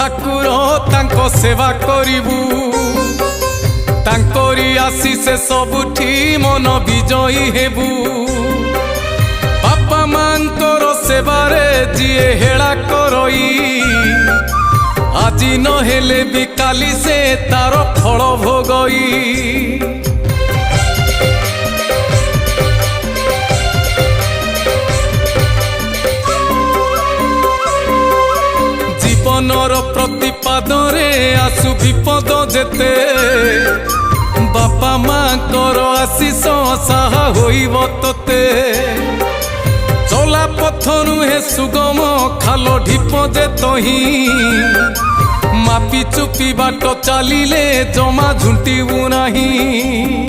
ठाकुर तांको सेवा करिबू तांकोरी आशीषे सबुठी मन विजयी हेबू बापा मांकर सेवारे जिए हेला करई আজি नहेले भी काली से तार फल भोगई जीवनर प्रतिपादरे आसु विपद जेते बापा मांकर आशीष साहा होइब तोते चला पथ नुहे सुगम खाल ढीप जे तही मापी चुपी बाट चलिले जमा झुंटिबू नहीं।